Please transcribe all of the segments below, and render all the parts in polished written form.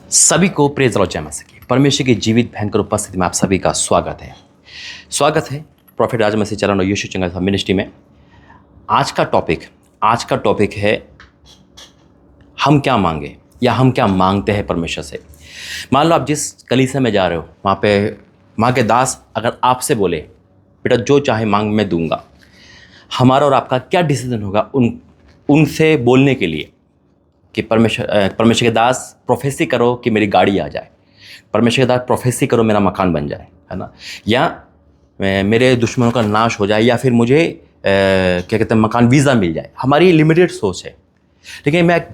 सभी को प्रेज और जय मसीह की परमेश्वर की जीवित भयंकर उपस्थिति में आप सभी का स्वागत है प्रॉफिट राज मसीह चरण और यीशु चंगा मिनिस्ट्री में। आज का टॉपिक है हम क्या मांगे या हम क्या मांगते हैं परमेश्वर से। मान लो आप जिस कलीसिया में जा रहे हो वहाँ पे माँ के दास अगर आपसे बोले बेटा जो चाहे मांग मैं दूंगा, हमारा और आपका क्या डिसीजन होगा उनसे बोलने के लिए कि परमेश्वर के दास प्रोफेसी करो कि मेरी गाड़ी आ जाए, परमेश्वर के दास प्रोफेसी करो मेरा मकान बन जाए, है ना, या मेरे दुश्मनों का नाश हो जाए, या फिर मुझे क्या कहते हैं मकान वीज़ा मिल जाए। हमारी लिमिटेड सोच है। लेकिन मैं एक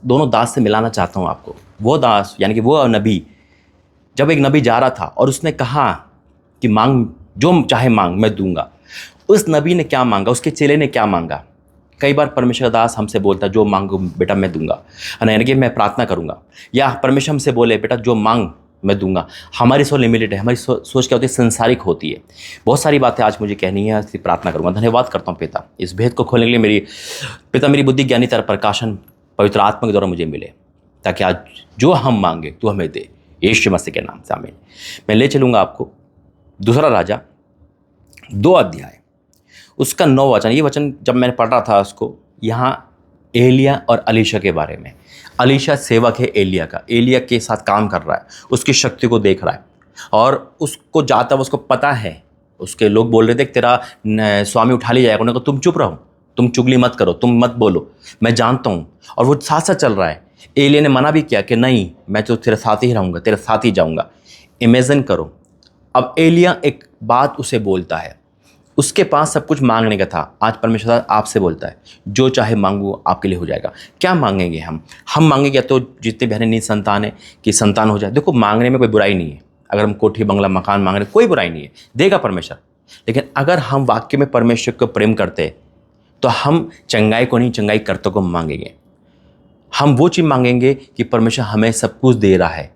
दोनों दास से मिलाना चाहता हूँ आपको। वो दास यानी कि वो नबी, जब एक नबी जा रहा था और उसने कहा कि मांग जो चाहे मांग मैं दूंगा, उस नबी ने क्या मांगा, उसके चेले ने क्या मांगा। कई बार परमेश्वर दास हमसे बोलता है जो मांगो बेटा मैं दूंगा, है ना, यानी कि मैं प्रार्थना करूंगा, या परमेश्वर हमसे बोले बेटा जो मांग मैं दूंगा। हमारी सोच लिमिटेड है, हमारी सोच क्या होती है, संसारिक होती है। बहुत सारी बातें आज मुझे कहनी है, इसलिए प्रार्थना करूंगा। धन्यवाद करता हूँ पिता, इस भेद को खोलने के लिए मेरी बुद्धि ज्ञानी तरह प्रकाशन पवित्र आत्मा के द्वारा मुझे मिले, ताकि आज जो हम मांगे तू हमें दे, यीशु मसीह के नाम से आमीन। मैं ले चलूँगा आपको दूसरा राजा 2 अध्याय उसका 9 वचन। ये वचन जब मैंने पढ़ रहा था उसको, यहाँ एलिया और अलीशा के बारे में। अलीशा सेवक है एलिया का, एलिया के साथ काम कर रहा है, उसकी शक्ति को देख रहा है, और उसको जाता उसको पता है। उसके लोग बोल रहे थे तेरा स्वामी उठा लिया जाएगा, उन्होंने कहा तुम चुप रहो, तुम चुगली मत करो, तुम मत बोलो, मैं जानता हूँ। और वो साथ साथ चल रहा है। एलिया ने मना भी किया कि नहीं मैं तो तेरे साथ ही रहूँगा, तेरे साथ ही जाऊँगा। इमेजिन करो, अब एलिया एक बात उसे बोलता है, उसके पास सब कुछ मांगने का था। आज परमेश्वर आपसे बोलता है जो चाहे मांगो आपके लिए हो जाएगा। क्या मांगेंगे हम मांगेंगे तो जितने भी नहीं संतान है कि संतान हो जाए। देखो मांगने में कोई बुराई नहीं है, अगर हम कोठी बंगला मकान मांग रहे कोई बुराई नहीं है, देगा परमेश्वर। लेकिन अगर हम वाक्य में परमेश्वर को प्रेम करते तो हम चंगाई को नहीं चंगाई करते को मांगेंगे। हम वो चीज़ मांगेंगे कि परमेश्वर हमें सब कुछ दे रहा है।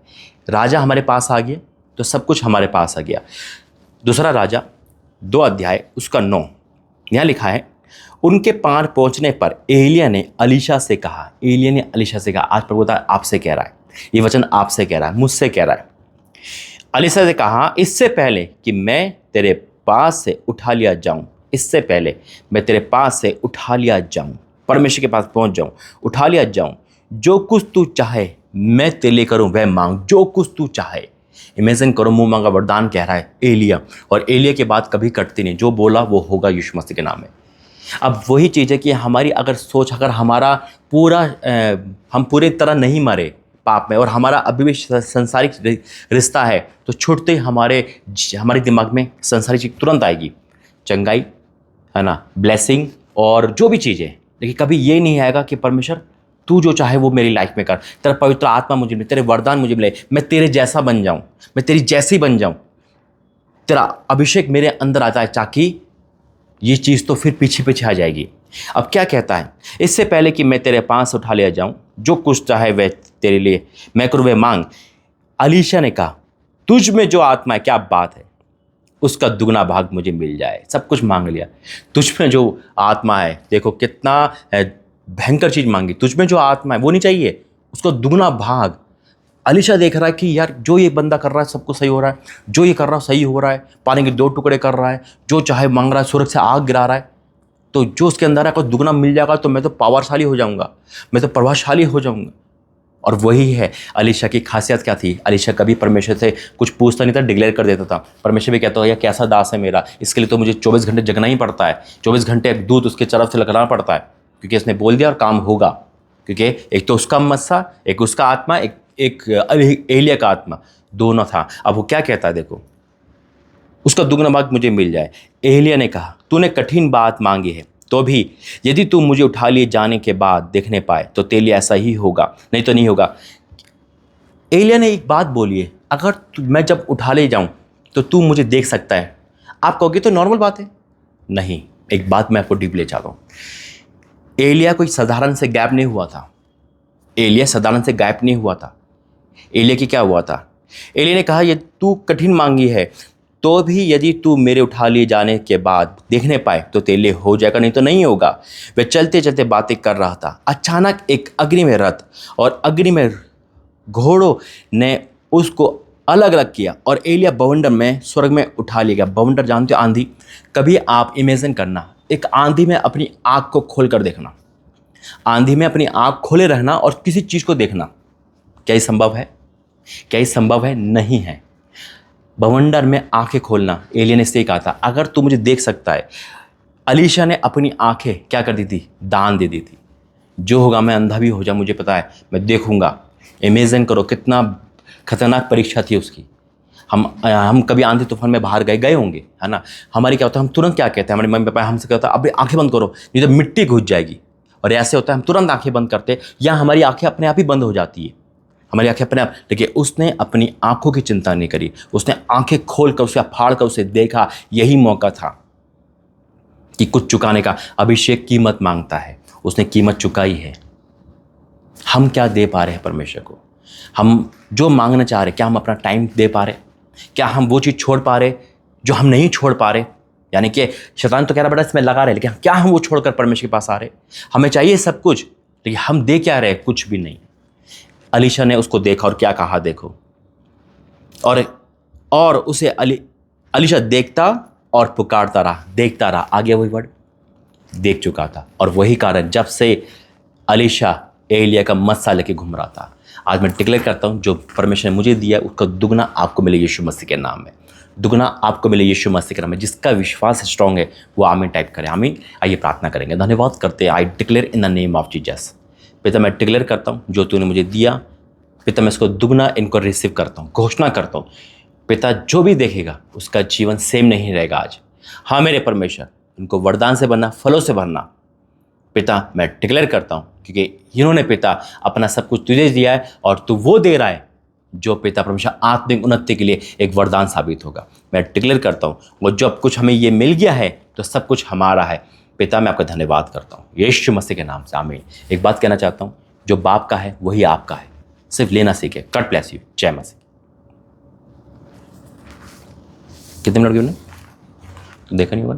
राजा हमारे पास आ गया तो सब कुछ हमारे पास आ गया। दूसरा राजा 2 अध्याय उसका 9, यहाँ लिखा है, उनके पार पहुंचने पर एलिया ने अलीशा से कहा। आज प्रभु आपसे कह रहा है, ये वचन आपसे कह रहा है, मुझसे कह रहा है। अलीशा से कहा इससे पहले कि मैं तेरे पास से उठा लिया जाऊं, परमेश्वर के पास पहुंच जाऊं, उठा लिया जाऊं, जो कुछ तू चाहे मैं तेरे लिए करूं वह मांग, जो कुछ तू चाहे। इमेजिन करो, मुंह मांगा वरदान कह रहा है एलिया, और एलिया के बाद कभी कटती नहीं, जो बोला वो होगा यीशु मसीह के नाम में। अब वही चीज़ है कि हमारी अगर सोच, अगर हमारा हम पूरी तरह नहीं मरे पाप में, और हमारा अभी भी संसारिक रिश्ता है, तो छूटते ही हमारे दिमाग में संसारिक चीज तुरंत आएगी, चंगाई, है ना, ब्लेसिंग और जो भी चीज़ें। लेकिन कभी ये नहीं आएगा कि परमेश्वर तू जो चाहे वो मेरी लाइफ में कर, तेरा पवित्र आत्मा मुझे मिले, तेरे वरदान मुझे मिले, मैं तेरे जैसा बन जाऊं, मैं तेरी जैसी बन जाऊं, तेरा अभिषेक मेरे अंदर आ जाए, ताकि ये चीज़ तो फिर पीछे आ जाएगी। अब क्या कहता है, इससे पहले कि मैं तेरे पास उठा लिया जाऊं, जो कुछ चाहे वह तेरे लिए मैं करूं वह मांग। अलीशा ने कहा तुझ में जो आत्मा है, क्या बात है, उसका दुगना भाग मुझे मिल जाए। सब कुछ मांग लिया, तुझ में जो आत्मा है, देखो कितना भयंकर चीज मांगी, तुझ में जो आत्मा है वो नहीं चाहिए, उसको दुगना भाग। अलीशा देख रहा है कि यार जो ये बंदा कर रहा है सब कुछ सही हो रहा है, जो ये कर रहा है सही हो रहा है, पानी के 2 टुकड़े कर रहा है, जो चाहे मांग रहा है, सूरज से आग गिरा रहा है, तो जो उसके अंदर है अगर दुगना मिल जाएगा तो मैं तो पावरशाली हो जाऊंगा, मैं तो प्रभावशाली हो जाऊंगा। और वही है अलीशा की खासियत। क्या थी, अलीशा कभी परमेश्वर से कुछ पूछता नहीं था, डिक्लेयर कर देता था। परमेश्वर भी कहता है यार कैसा दास है मेरा, इसके लिए तो मुझे 24 घंटे जगना ही पड़ता है, 24 घंटे एक दूध उसके तरफ से लगाना पड़ता है, क्योंकि इसने बोल दिया और काम होगा। क्योंकि एक तो उसका मस्सा, एक उसका आत्मा, एक एलिया का आत्मा, दोनों था। अब वो क्या कहता है, देखो, उसका दुगना भाग मुझे मिल जाए। एलिया ने कहा तूने कठिन बात मांगी है, तो भी यदि तू मुझे उठा लिए जाने के बाद देखने पाए तो तेरे लिए ऐसा ही होगा, नहीं तो नहीं होगा। एलिया ने एक बात बोली है, अगर मैं जब उठा ले जाऊं तो तू मुझे देख सकता है। आप कहोगे तो नॉर्मल बात है, नहीं, एक बात मैं आपको डीप ले चाहता हूं। एलिया कोई साधारण से गायब नहीं हुआ था, एलिया साधारण से गायब नहीं हुआ था। एलिया की क्या हुआ था, एलिया ने कहा ये तू कठिन मांगी है, तो भी यदि तू मेरे उठा लिए जाने के बाद देखने पाए तो तेरे लिए हो जाएगा, नहीं तो नहीं होगा। वह चलते चलते बातें कर रहा था, अचानक एक अग्नि में रथ और अग्नि में घोड़ों ने उसको अलग अलग किया और एलिया बवंडर में स्वर्ग में उठा लिया गया। बवंडर जानते हो, आंधी। कभी आप इमेजिन करना, एक आंधी में अपनी आँख को खोल कर देखना, आंधी में अपनी आँख खोले रहना और किसी चीज़ को देखना, क्या ये संभव है? क्या ये संभव है? नहीं है। बवंडर में आंखें खोलना, एलिया ने इससे कहा था, अगर तू मुझे देख सकता है। अलीशा ने अपनी आंखें क्या कर दी थी? दान दे दी थी। जो होगा, मैं अंधा भी हो जाऊं, मुझे पता है, मैं देखूंगा। इमेजिन करो कितना खतरनाक परीक्षा थी उसकी। हम कभी आंधी तूफान में बाहर गए होंगे, है ना। हमारी क्या होता है, हम तुरंत क्या कहते हैं, हमारे मम्मी पापा हमसे कहता है अब आंखें बंद करो नहीं तो मिट्टी घुस जाएगी। और ऐसे होता है, हम तुरंत आंखें बंद करते हैं या हमारी आंखें अपने आप ही बंद हो जाती है, हमारी आंखें अपने आप। लेकिन उसने अपनी आंखों की चिंता नहीं करी, उसने आंखें खोल कर उसे फाड़ कर उसे देखा। यही मौका था कि कुछ चुकाने का। अभिषेक कीमत मांगता है, उसने कीमत चुकाई है। हम क्या दे पा रहे हैं परमेश्वर को? हम जो मांगना चाह रहे, क्या हम अपना टाइम दे पा रहे? क्या हम वो चीज़ छोड़ पा रहे जो हम नहीं छोड़ पा रहे? यानी कि शैतान तो कह रहा बेटा इसमें लगा रहे, लेकिन क्या हम वो छोड़कर परमेश्वर के पास आ रहे? हमें चाहिए सब कुछ, लेकिन हम दे क्या रहे? कुछ भी नहीं। अलीशा ने उसको देखा और क्या कहा, देखो। और उसे अलीशा देखता और पुकारता रहा, देखता रहा। आगे वही वर्ड, देख चुका था। और वही कारण जब से अलीशा एलिया का मस्सा लेके घूम रहा था। आज मैं डिक्लेयर करता हूं, जो परमेश्वर ने मुझे दिया उसका दुगना आपको मिले यीशु मसीह के नाम में। दुगना आपको मिले यीशु मसीह के नाम में। जिसका विश्वास स्ट्रांग है वो आमीन टाइप करें। आमीन। आइए प्रार्थना करेंगे। धन्यवाद करते हैं। I declare in the name of Jesus. पिता मैं डिक्लेयर करता हूँ जो तूने मुझे दिया, पिता मैं इसको दुगना इनको रिसीव करता हूँ, घोषणा करता हूँ। पिता जो भी देखेगा उसका जीवन सेम नहीं रहेगा आज। हाँ मेरे परमेश्वर, इनको वरदान से भरना, फलों से भरना। पिता मैं डिक्लेयर करता हूँ क्योंकि इन्होंने पिता अपना सब कुछ तुझे दिया है और तू वो दे रहा है जो पिता परमेश्वर आत्मिक उन्नति के लिए एक वरदान साबित होगा। मैं डिक्लेयर करता हूँ वो जब कुछ हमें ये मिल गया है तो सब कुछ हमारा है। पिता मैं आपका धन्यवाद करता हूँ यीशु मसीह के नाम से, आमीन। एक बात कहना चाहता हूँ, जो बाप का है वही आपका है, सिर्फ लेना सीखे। God bless you. जय मसीह। कितने मिनट की उन्हें देखा नहीं होगा।